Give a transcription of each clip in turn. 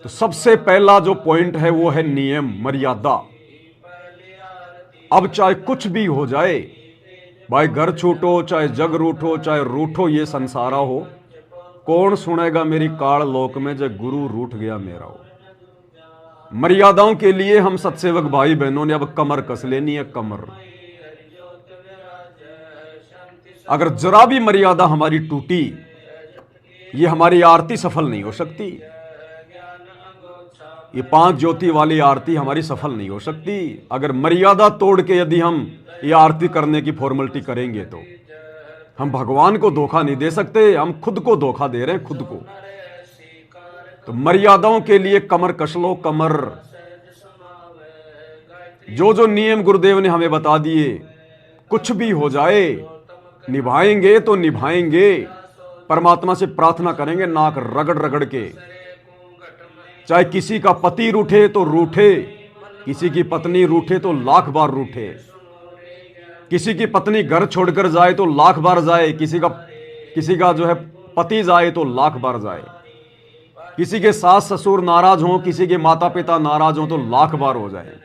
तो सबसे पहला जो पॉइंट है वो है नियम, मर्यादा। अब चाहे कुछ भी हो जाए, भाई घर छूटो, चाहे जग रूठो, चाहे रूठो ये संसारा हो, कौन सुनेगा मेरी काल लोक में जब गुरु रूठ गया मेरा हो। मर्यादाओं के लिए हम सत्सेवक भाई बहनों ने अब कमर कस लेनी है, कमर। अगर जरा भी मर्यादा हमारी टूटी, ये हमारी आरती सफल नहीं हो सकती। ये 5 ज्योति वाली आरती हमारी सफल नहीं हो सकती। अगर मर्यादा तोड़ के यदि हम ये आरती करने की फॉर्मेलिटी करेंगे तो हम भगवान को धोखा नहीं दे सकते, हम खुद को धोखा दे रहे हैं, खुद को। तो मर्यादाओं के लिए कमर कस लो, कमर। जो जो नियम गुरुदेव ने हमें बता दिए, कुछ भी हो जाए निभाएंगे तो निभाएंगे। परमात्मा से प्रार्थना करेंगे नाक रगड़ रगड़ के। चाहे किसी का पति रूठे तो रूठे, किसी की पत्नी रूठे तो लाख बार रूठे, किसी की पत्नी घर छोड़कर जाए तो लाख बार जाए, किसी का जो है पति जाए तो लाख बार जाए, किसी के सास ससुर नाराज हों, किसी के माता पिता नाराज हों तो लाख बार हो जाए।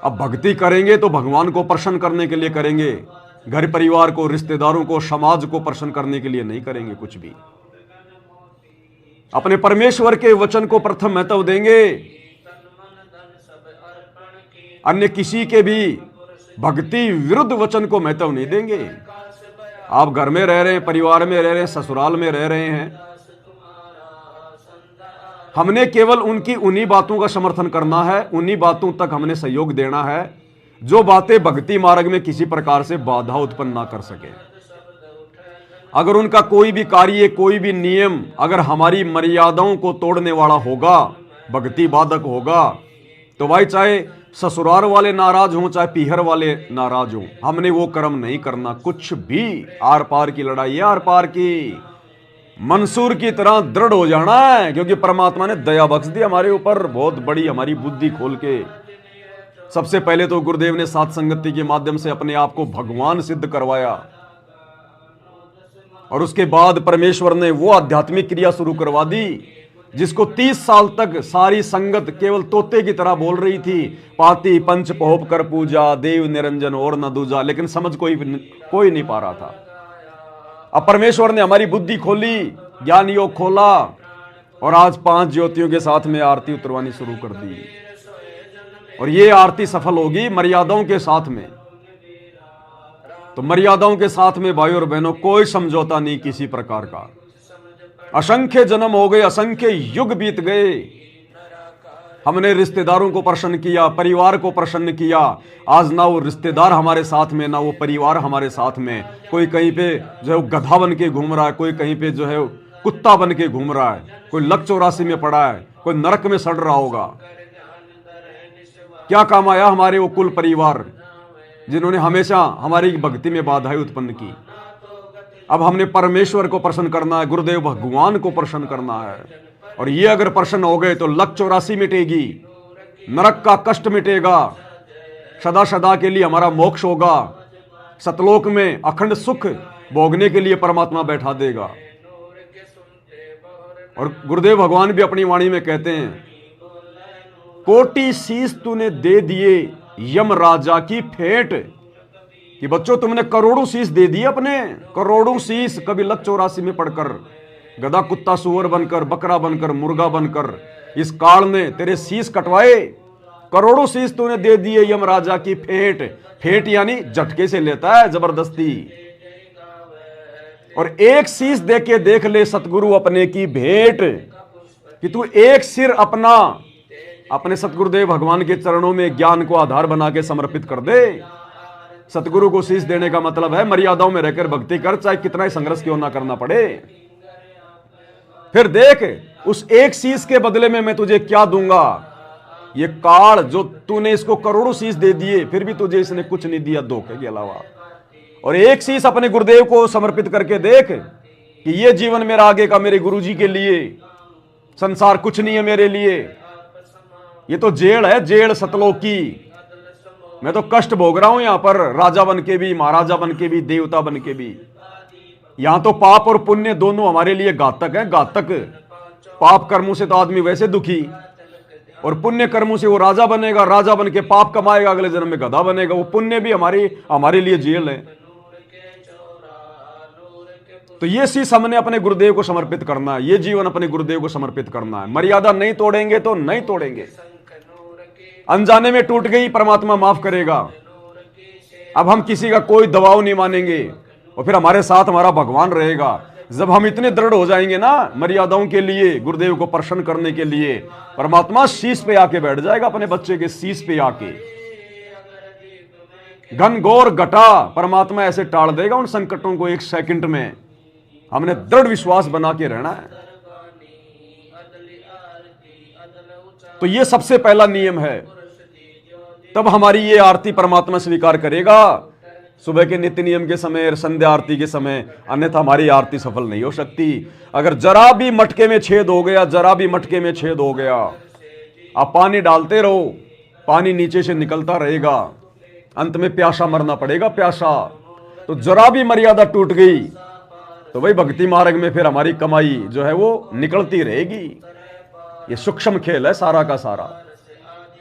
अब भक्ति करेंगे तो भगवान को प्रसन्न करने के लिए करेंगे, घर परिवार को, रिश्तेदारों को, समाज को प्रसन्न करने के लिए नहीं करेंगे कुछ भी। अपने परमेश्वर के वचन को प्रथम महत्व देंगे, अन्य किसी के भी भक्ति विरुद्ध वचन को महत्व नहीं देंगे। आप घर में रह रहे हैं, परिवार में रह रहे हैं, ससुराल में रह रहे हैं, हमने केवल उनकी उन्हीं बातों का समर्थन करना है, उन्हीं बातों तक हमने सहयोग देना है जो बातें भक्ति मार्ग में किसी प्रकार से बाधा उत्पन्न ना कर सके। अगर उनका कोई भी कार्य, कोई भी नियम अगर हमारी मर्यादाओं को तोड़ने वाला होगा, भक्ति बाधक होगा, तो भाई चाहे ससुराल वाले नाराज हों, चाहे पीहर वाले नाराज हों, हमने वो कर्म नहीं करना। कुछ भी आर पार की लड़ाई, आर पार की, मंसूर की तरह दृढ़ हो जाना है, क्योंकि परमात्मा ने दया बख्श दी हमारे ऊपर बहुत बड़ी, हमारी बुद्धि खोल के। सबसे पहले तो गुरुदेव ने सात संगति के माध्यम से अपने आप को भगवान सिद्ध करवाया, और उसके बाद परमेश्वर ने वो आध्यात्मिक क्रिया शुरू करवा दी जिसको 30 साल तक सारी संगत केवल तोते की तरह बोल रही थी, पाती पंच पोप कर पूजा, देव निरंजन और न दूजा, लेकिन समझ कोई नहीं पा रहा था। अब परमेश्वर ने हमारी बुद्धि खोली, ज्ञान योग खोला, और आज 5 ज्योतियों के साथ में आरती उतरवानी शुरू कर दी। और ये आरती सफल होगी मर्यादाओं के साथ में। तो मर्यादाओं के साथ में भाई और बहनों कोई समझौता नहीं किसी प्रकार का। असंख्य जन्म हो गए, असंख्य युग बीत गए, हमने रिश्तेदारों को प्रसन्न किया, परिवार को प्रसन्न किया। आज ना वो रिश्तेदार हमारे साथ में, ना वो परिवार हमारे साथ में। कोई कहीं पे जो है गधा बन के घूम रहा है, कोई कहीं पे जो है कुत्ता बन के घूम रहा है, कोई लक 84 में पड़ा है, कोई नरक में सड़ रहा होगा। क्या काम आया हमारे वो कुल परिवार जिन्होंने हमेशा हमारी भक्ति में बाधाएं उत्पन्न की। अब हमने परमेश्वर को प्रसन्न करना है, गुरुदेव भगवान को प्रसन्न करना है, और ये अगर प्रसन्न हो गए तो लक 84 मिटेगी, नरक का कष्ट मिटेगा, सदा सदा के लिए हमारा मोक्ष होगा, सतलोक में अखंड सुख भोगने के लिए परमात्मा बैठा देगा। और गुरुदेव भगवान भी अपनी वाणी में कहते हैं, कोटि शीश तूने दे दिए यम राजा की फेंट, कि बच्चों तुमने करोड़ों शीश दे दिए, अपने करोड़ों शीश, कभी लक 84 में पड़कर, गधा कुत्ता सुअर बनकर, बकरा बनकर, मुर्गा बनकर, इस काल ने तेरे शीश कटवाए। करोड़ों शीश तूने दे दिए यम राजा की फेंट। फेंट यानी झटके से लेता है, जबरदस्ती। और एक शीश दे के देख ले सतगुरु अपने की भेंट, कि तू एक सिर अपना अपने सतगुरुदेव भगवान के चरणों में ज्ञान को आधार बना के समर्पित कर दे। सतगुरु को शीश देने का मतलब है मर्यादाओं में रहकर भक्ति कर, चाहे कितना ही संघर्ष क्यों ना करना पड़े। फिर देख उस एक शीश के बदले में मैं तुझे क्या दूंगा। ये काल जो तूने इसको करोड़ों शीश दे दिए, फिर भी तुझे इसने कुछ नहीं दिया धोखे के अलावा। और एक शीश अपने गुरुदेव को समर्पित करके देख कि ये जीवन मेरा आगे का मेरे गुरुजी के लिए, संसार कुछ नहीं है मेरे लिए, ये तो जेल है, जेल सतलोक की। मैं तो कष्ट भोग रहा हूं यहां पर, राजा बन के भी, महाराजा बन के भी, देवता बन के भी। यहां तो पाप और पुण्य दोनों हमारे लिए घातक है, घातक। पाप कर्मों से तो आदमी वैसे दुखी, और पुण्य कर्मों से वो राजा बनेगा, राजा बन के पाप कमाएगा, अगले जन्म में गधा बनेगा। वो पुण्य भी हमारे लिए जेल है। तो ये शीश हमने अपने गुरुदेव को समर्पित करना है, ये जीवन अपने गुरुदेव को समर्पित करना है। मर्यादा नहीं तोड़ेंगे तो नहीं तोड़ेंगे। अनजाने में टूट गई, परमात्मा माफ करेगा। अब हम किसी का कोई दबाव नहीं मानेंगे, और फिर हमारे साथ हमारा भगवान रहेगा। जब हम इतने दृढ़ हो जाएंगे ना मर्यादाओं के लिए, गुरुदेव को प्रसन्न करने के लिए, परमात्मा शीश पे आके बैठ जाएगा, अपने बच्चे के शीश पे आके। घनघोर घटा परमात्मा ऐसे टाल देगा उन संकटों को 1 सेकंड में। हमने दृढ़ विश्वास बना के रहना है। तो ये सबसे पहला नियम है, तब हमारी ये आरती परमात्मा स्वीकार करेगा, सुबह के नित्य नियम के समय, संध्या आरती के समय, अन्यथा हमारी आरती सफल नहीं हो सकती। अगर जरा भी मटके में छेद हो गया, जरा भी मटके में छेद हो गया, आप पानी डालते रहो, पानी नीचे से निकलता रहेगा, अंत में प्यासा मरना पड़ेगा, प्यासा। तो जरा भी मर्यादा टूट गई तो वही भक्ति मार्ग में फिर हमारी कमाई जो है वो निकलती रहेगी। ये सूक्ष्म खेल है सारा का सारा।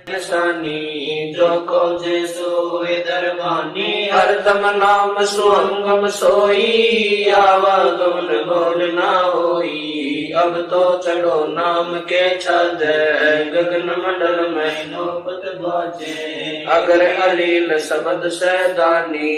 जो को जेसु दरबानी हरदम नाम सुअंगम सोई, आवागमन बोल ना होई। अब तो चढ़ो नाम के छद, गगन मंडल में नौबत बाजे। अगर अलील शब्द सैदानी